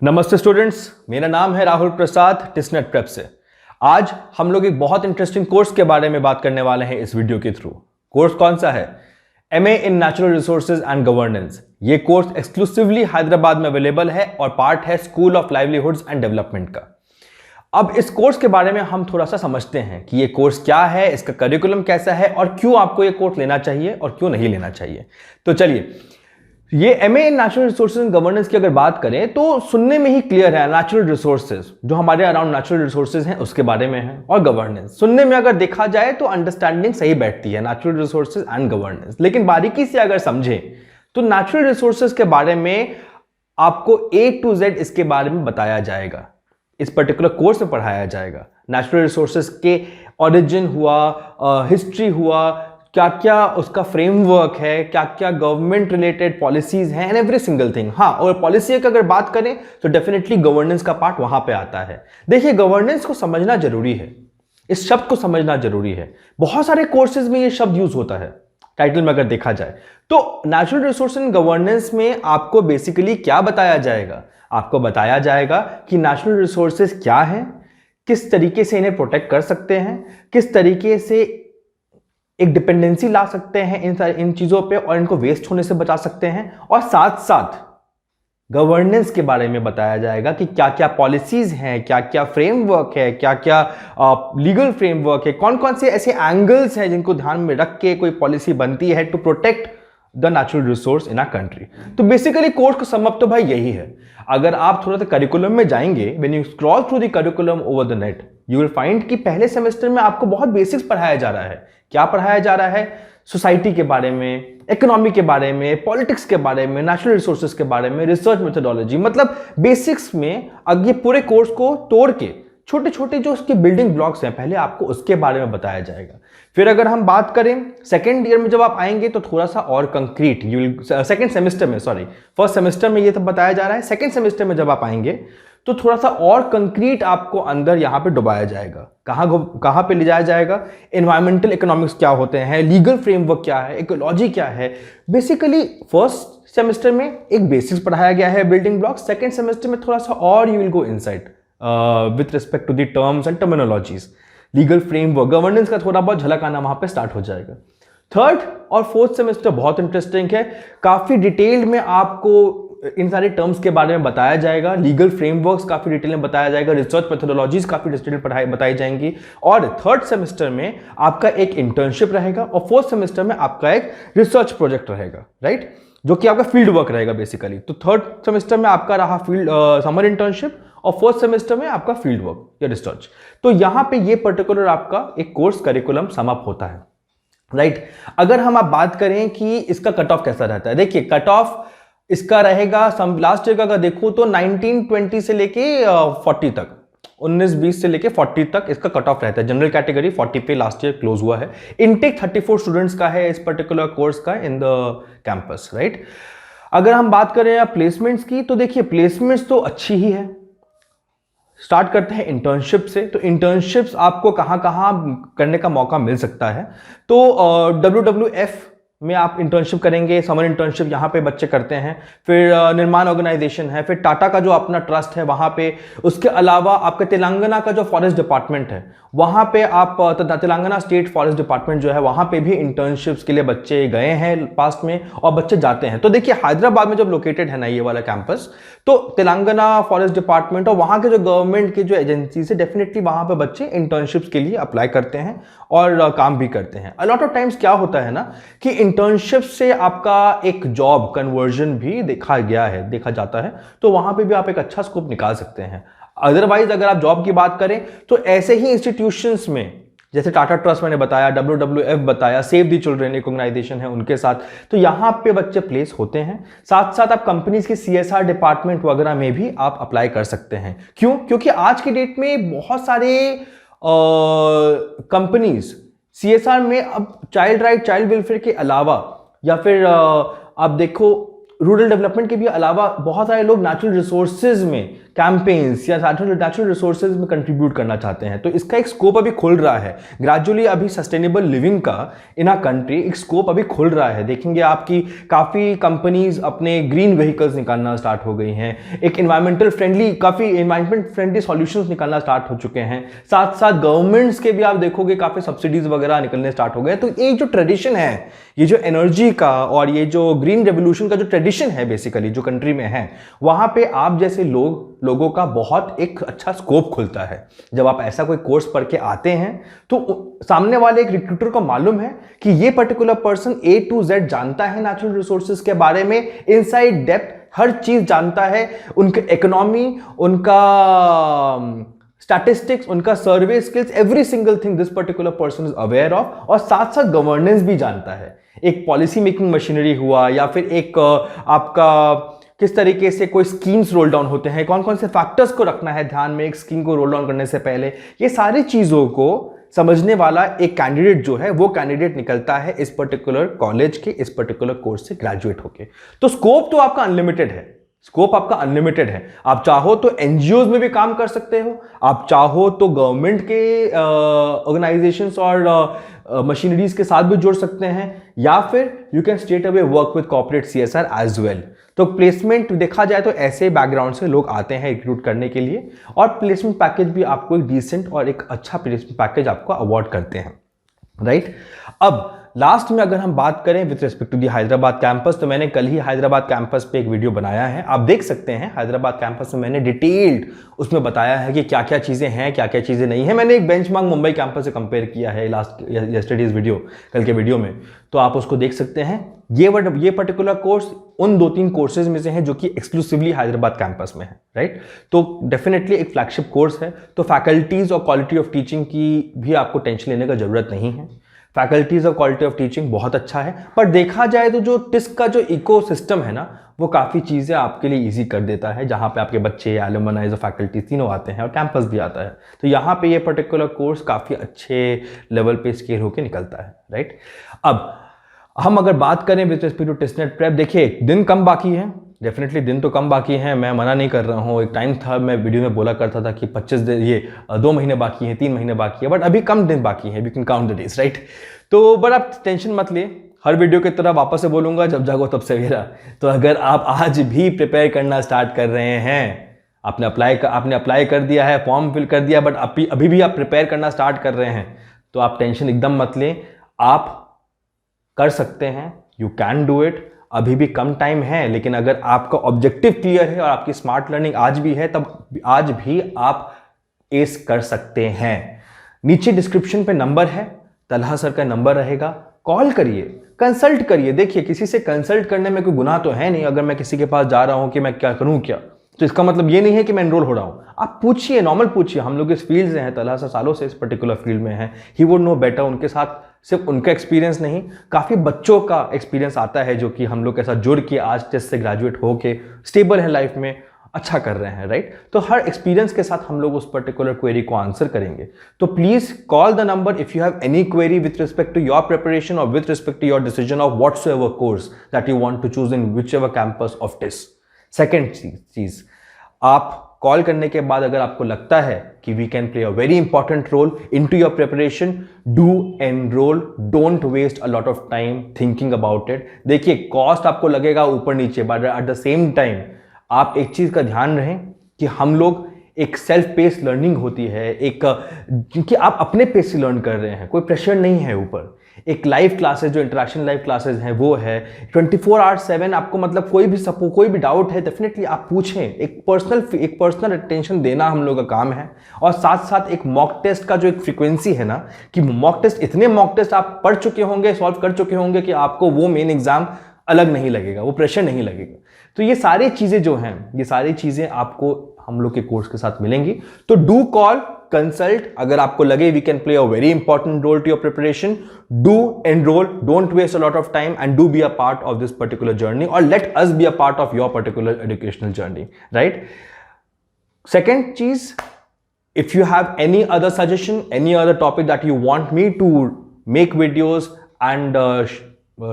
नमस्ते स्टूडेंट्स, मेरा नाम है राहुल प्रसाद टिस्नेट प्रेप से। आज हम लोग एक बहुत इंटरेस्टिंग कोर्स के बारे में बात करने वाले हैं इस वीडियो के थ्रू। कोर्स कौन सा है? MA in natural resources and governance. ये कोर्स एक्सक्लूसिवली हैदराबाद में अवेलेबल है और पार्ट है school of livelihoods and development का। अब इस कोर्स के बारे में हम थोड़ा सा समझते हैं कि ये कोर्स क्या है, इसका करिकुलम कैसा है और क्यों आपको ये कोर्स लेना चाहिए और क्यों नहीं लेना चाहिए। तो चलिए, ये MA in natural resources and governance की अगर बात करें तो सुनने में ही क्लियर है। नेचुरल रिसोर्सेज जो हमारे अराउंड नेचुरल रिसोर्सेज हैं उसके बारे में है, और गवर्नेंस सुनने में अगर देखा जाए तो अंडरस्टैंडिंग सही बैठती है, नेचुरल रिसोर्सेज एंड गवर्नेंस। लेकिन बारीकी से अगर समझें तो नेचुरल रिसोर्सेज के बारे में आपको A to Z इसके बारे में बताया जाएगा, इस पर्टिकुलर कोर्स में पढ़ाया जाएगा। नेचुरल रिसोर्सेज के ओरिजिन हुआ, हिस्ट्री हुआ, क्या क्या उसका फ्रेमवर्क है, क्या क्या गवर्नमेंट रिलेटेड पॉलिसीज हैं, एंड एवरी सिंगल थिंग। हाँ, और पॉलिसी की अगर बात करें तो डेफिनेटली गवर्नेंस का पार्ट वहां पे आता है। देखिए, गवर्नेंस को समझना जरूरी है, इस शब्द को समझना जरूरी है। बहुत सारे कोर्सेज में ये शब्द यूज होता है टाइटल में अगर देखा जाए तो। नेचुरल रिसोर्स एंड गवर्नेंस में आपको बेसिकली क्या बताया जाएगा? आपको बताया जाएगा कि नेचुरल रिसोर्सेज क्या है, किस तरीके से इन्हें प्रोटेक्ट कर सकते हैं, किस तरीके से एक डिपेंडेंसी ला सकते हैं इन चीजों पे और इनको वेस्ट होने से बचा सकते हैं, और साथ साथ गवर्नेंस के बारे में बताया जाएगा कि क्या क्या पॉलिसीज हैं, क्या क्या फ्रेमवर्क है, क्या क्या लीगल फ्रेमवर्क है, कौन कौन से ऐसे एंगल्स हैं जिनको ध्यान में रख के कोई पॉलिसी बनती है to protect the natural resource in a country. तो बेसिकली कोर्स का सम अप तो भाई यही है। अगर आप थोड़ा सा करिकुलम में जाएंगे, when you scroll through the curriculum over the net, you will find कि पहले सेमेस्टर में आपको बहुत बेसिक्स पढ़ाया जा रहा है। क्या पढ़ाया जा रहा है? सोसाइटी के बारे में, इकोनॉमी के बारे में, पॉलिटिक्स के बारे में, नेचुरल रिसोर्सेज के बारे में, रिसर्च मेथोडोलॉजी, मतलब बेसिक्स में। अब ये पूरे कोर्स को तोड़ के छोटे छोटे जो उसके बिल्डिंग ब्लॉक्स हैं, पहले आपको उसके बारे में बताया जाएगा। फिर अगर हम बात करें सेकेंड ईयर में जब आप आएंगे तो थोड़ा सा और कंक्रीट, सेकेंड सेमेस्टर में, सॉरी फर्स्ट सेमेस्टर में ये तो बताया जा रहा है, सेकेंड सेमेस्टर में जब आप आएंगे तो थोड़ा सा और कंक्रीट आपको अंदर यहां पे डुबाया जाएगा। कहां पे ले जाया जाएगा? एनवायरमेंटल इकोनॉमिक्स क्या होते हैं, लीगल फ्रेमवर्क क्या है, इकोलॉजी क्या है। बेसिकली फर्स्ट सेमेस्टर में एक बेसिक्स पढ़ाया गया है, बिल्डिंग ब्लॉक। सेकेंड सेमेस्टर में थोड़ा सा और you will go inside with respect to the terms and terminologies, legal framework, governance का थोड़ा बहुत झलक आना वहां पे स्टार्ट हो जाएगा। थर्ड और फोर्थ सेमेस्टर बहुत इंटरेस्टिंग है, काफी डिटेल में आपको इन सारे टर्म्स के बारे में बताया जाएगा, लीगल फ्रेमवर्क्स काफी डिटेल में बताया जाएगा, रिसर्च मेथोडोलॉजीज काफी डिटेल बताई जाएंगी। और थर्ड सेमेस्टर में आपका एक इंटर्नशिप रहेगा और फोर्थ सेमेस्टर में आपका एक रिसर्च प्रोजेक्ट रहेगा, राइट, जो कि आपका फील्ड वर्क रहेगा बेसिकली। तो थर्ड सेमेस्टर में आपका रहा फील्ड समर इंटर्नशिप और फोर्थ सेमेस्टर में आपका फील्ड वर्क या रिसर्च। तो यहां पे ये पर्टिकुलर आपका एक कोर्स करिकुलम सम अप होता है, राइट। अगर हम आप बात करें कि इसका कट ऑफ कैसा रहता है, देखिए कट ऑफ इसका रहेगा लास्ट ईयर का अगर देखो तो 1920 से लेके 40 तक, 19-20 से लेके 40 तक इसका कट ऑफ रहता है। जनरल कैटेगरी 40 पे लास्ट ईयर क्लोज हुआ है। इनटेक 34 स्टूडेंट्स का है इस पर्टिकुलर कोर्स का इन द कैंपस, राइट। अगर हम बात करें प्लेसमेंट्स की तो देखिए प्लेसमेंट्स तो अच्छी ही है। स्टार्ट करते हैं इंटर्नशिप से। तो इंटर्नशिप्स आपको कहां कहां करने का मौका मिल सकता है? तो WWF में आप इंटर्नशिप करेंगे, समर इंटर्नशिप यहाँ पे बच्चे करते हैं। फिर निर्माण ऑर्गेनाइजेशन है, फिर टाटा का जो अपना ट्रस्ट है वहाँ पे। उसके अलावा आपके तेलंगाना का जो फॉरेस्ट डिपार्टमेंट है वहाँ पे आप तेलंगाना स्टेट फॉरेस्ट डिपार्टमेंट जो है वहाँ पे भी इंटर्नशिप्स के लिए बच्चे गए हैं पास्ट में और बच्चे जाते हैं। तो देखिए हैदराबाद में जब लोकेटेड है ना ये वाला कैंपस, तो तेलंगाना फॉरेस्ट डिपार्टमेंट और वहाँ के जो गवर्नमेंट की जो एजेंसी है डेफिनेटली वहाँ पे बच्चे इंटर्नशिप्स के लिए अप्लाई करते हैं और काम भी करते हैं। अलॉट ऑफ टाइम्स क्या होता है ना कि इंटर्नशिप से आपका एक जॉब कन्वर्जन भी देखा जाता है, तो वहां पे भी आप एक अच्छा स्कोप निकाल सकते हैं। अदरवाइज अगर आप जॉब की बात करें तो ऐसे ही इंस्टीट्यूशंस में जैसे टाटा ट्रस्ट मैंने बताया, WWF बताया, सेव द चिल्ड्रन एक ऑर्गेनाइजेशन है उनके साथ, तो यहां पे बच्चे प्लेस होते हैं। साथ साथ आप कंपनीज के CSR डिपार्टमेंट वगैरह में भी आप अप्लाई कर सकते हैं। क्यों? क्योंकि आज की डेट में बहुत सारे कंपनीज CSR में अब चाइल्ड राइट, चाइल्ड वेलफेयर के अलावा या फिर आप देखो रूरल डेवलपमेंट के भी अलावा बहुत सारे लोग नेचुरल रिसोर्सेज में कैंपेन्स या नेचुरल रिसोर्सेज में कंट्रीब्यूट करना चाहते हैं, तो इसका एक स्कोप अभी खुल रहा है ग्रेजुअली। अभी सस्टेनेबल लिविंग का इन आ कंट्री एक स्कोप अभी खुल रहा है। देखेंगे आपकी काफ़ी कंपनीज अपने ग्रीन व्हीकल्स निकालना स्टार्ट हो गई हैं, एक काफ़ी एनवायरमेंट फ्रेंडली सॉल्यूशंस निकालना स्टार्ट हो चुके हैं। साथ साथ गवर्नमेंट्स के भी आप देखोगे काफ़ी सब्सिडीज वगैरह निकलने स्टार्ट हो गए। तो ये जो ट्रेडिशन है, ये जो एनर्जी का और ये जो ग्रीन रेवोल्यूशन का जो ट्रेडिशन है बेसिकली जो कंट्री में है, वहां पे आप जैसे लोगों का बहुत एक अच्छा स्कोप खुलता है। जब आप ऐसा कोई कोर्स पढ़ के आते हैं तो सामने वाले एक रिक्रूटर को मालूम है कि ये particular person A to Z जानता है नेचुरल रिसोर्सेज के बारे में, इनसाइड डेप्थ हर चीज जानता है, उनके इकोनॉमी, उनका स्टैटिस्टिक्स, उनका survey skills, every single thing this particular person is aware of, और साथ साथ गवर्नेंस भी जानता है। एक पॉलिसी मेकिंग मशीनरी हुआ या फिर एक आपका किस तरीके से कोई स्कीम्स रोल डाउन होते हैं, कौन कौन से फैक्टर्स को रखना है ध्यान में एक स्कीम को रोल डाउन करने से पहले, ये सारी चीजों को समझने वाला एक कैंडिडेट जो है वो कैंडिडेट निकलता है इस पर्टिकुलर कॉलेज के इस पर्टिकुलर कोर्स से ग्रेजुएट होके। तो स्कोप तो आपका अनलिमिटेड है, स्कोप आपका अनलिमिटेड है। आप चाहो तो एनजीओज में भी काम कर सकते हो, आप चाहो तो गवर्नमेंट के ऑर्गेनाइजेशंस और मशीनरीज के साथ भी जुड़ सकते हैं, या फिर you can straight away work with corporate CSR as well. तो प्लेसमेंट देखा जाए तो ऐसे बैकग्राउंड से लोग आते हैं रिक्रूट करने के लिए, और प्लेसमेंट पैकेज भी आपको एक डिसेंट और एक अच्छा प्लेसमेंट पैकेज आपको अवॉर्ड करते हैं, राइट। अब लास्ट में अगर हम बात करें with respect to the Hyderabad campus, तो मैंने कल ही हैदराबाद कैंपस पे एक वीडियो बनाया है, आप देख सकते हैं। हैदराबाद कैंपस में मैंने डिटेल्ड उसमें बताया है कि क्या क्या चीज़ें हैं, क्या क्या चीज़ें नहीं है। मैंने एक बेंचमार्क मुंबई कैंपस से कंपेयर किया है यस्टरडेज वीडियो, कल के वीडियो में, तो आप उसको देख सकते हैं। ये पर्टिकुलर कोर्स उन 2-3 कोर्सेज में से है जो कि एक्सक्लूसिवली हैदराबाद कैंपस में है, राइट। तो डेफिनेटली एक फ्लैगशिप कोर्स है, तो फैकल्टीज और क्वालिटी ऑफ टीचिंग की भी आपको टेंशन लेने का जरूरत नहीं है। फैकल्टीज और क्वालिटी ऑफ टीचिंग बहुत अच्छा है, पर देखा जाए तो जो टिस्क का जो इकोसिस्टम है ना, वो काफ़ी चीज़ें आपके लिए इजी कर देता है, जहाँ पे आपके बच्चे, एलुमनाइज और फैकल्टी तीनों आते हैं और कैंपस भी आता है। तो यहाँ पे ये पर्टिकुलर कोर्स काफ़ी अच्छे लेवल पे स्केल होकर निकलता है, राइट। अब हम अगर बात करें with respect to testnet prep, देखिए दिन कम बाकी है, डेफिनेटली दिन तो कम बाकी है, मैं मना नहीं कर रहा हूँ। एक टाइम था मैं वीडियो में बोला करता था कि 25 दिन, ये 2 महीने बाकी हैं, 3 महीने बाकी है, बट अभी कम दिन बाकी है, we can count the days, right. तो बट आप टेंशन मत लिए, हर वीडियो की तरह वापस से बोलूंगा, जब जागो तब सवेरा। तो अगर आप आज भी प्रिपेयर करना स्टार्ट कर रहे हैं, आपने अप्लाई कर दिया है, फॉर्म फिल कर दिया, बट अभी भी आप प्रिपेयर करना स्टार्ट कर रहे हैं, तो आप टेंशन एकदम मत लें, आप कर सकते हैं, यू कैन डू इट। अभी भी कम टाइम है, लेकिन अगर आपका ऑब्जेक्टिव क्लियर है और आपकी स्मार्ट लर्निंग आज भी है, तब आज भी आप एस कर सकते हैं। नीचे डिस्क्रिप्शन पे नंबर है, तलहा सर का नंबर रहेगा, कॉल करिए, कंसल्ट करिए। देखिए, किसी से कंसल्ट करने में कोई गुनाह तो है नहीं। अगर मैं किसी के पास जा रहा हूं कि मैं क्या करूं क्या, तो इसका मतलब ये नहीं है कि मैं एनरोल हो रहा हूं। आप पूछिए, नॉर्मल पूछिए। हम लोग इस फील्ड से हैं, तलहा सर सालों से इस पर्टिकुलर फील्ड में हैं, ही वुड नो बेटर। उनके साथ सिर्फ उनका एक्सपीरियंस नहीं, काफ़ी बच्चों का एक्सपीरियंस आता है जो कि हम लोग के साथ जुड़ के आज टेस्ट से ग्रेजुएट होके स्टेबल है लाइफ में, अच्छा कर रहे हैं, राइट। तो हर एक्सपीरियंस के साथ हम लोग उस पर्टिकुलर क्वेरी को आंसर करेंगे। तो please call the number if you have any query with respect to your preparation और with respect to your decision of whatsoever course that you want to choose in whichever campus of test. Second चीज, आप call करने के बाद अगर आपको लगता है कि we can play a very important role in to your preparation, do enrol, don't waste a lot of time thinking about it. देखिए, कॉस्ट आपको लगेगा ऊपर नीचे, but at the same time आप एक चीज का ध्यान रखें कि हम लोग एक सेल्फ पेस लर्निंग होती है, एक क्योंकि आप अपने पेस से लर्न कर रहे हैं, कोई प्रेशर नहीं है ऊपर। एक लाइव क्लासेस, जो इंटरेक्शन लाइव क्लासेस हैं वो है 24/7। आपको मतलब कोई भी डाउट है डेफिनेटली आप पूछें, एक पर्सनल अटेंशन देना हम लोग का काम है। और साथ साथ एक मॉक टेस्ट का जो एक फ्रीक्वेंसी है ना, कि मॉक टेस्ट, इतने मॉक टेस्ट आप पढ़ चुके होंगे, सॉल्व कर चुके होंगे कि आपको वो मेन एग्जाम अलग नहीं लगेगा, वो प्रेशर नहीं लगेगा। तो ये सारी चीजें जो हैं, ये सारी चीजें आपको हम लोग के कोर्स के साथ मिलेंगी। तो डू कॉल, कंसल्ट, अगर आपको लगे we can play a very important role to your preparation, do enrol, don't waste a lot of time and do be a part of this particular journey, और let us be a part of your particular educational journey, right. Second चीज, if you have any other suggestion, any other topic that you want me to make videos and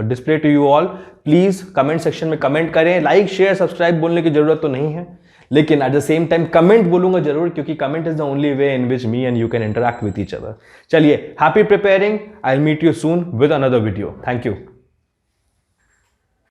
display to you all, please comment section में comment करें। Like share subscribe बोलने की जरूरत तो नहीं है, लेकिन at the same time comment बोलूंगा जरूर, क्योंकि comment is the only way in which me and you can interact with each other. चलिए, happy preparing, I will meet you soon with another video. Thank you.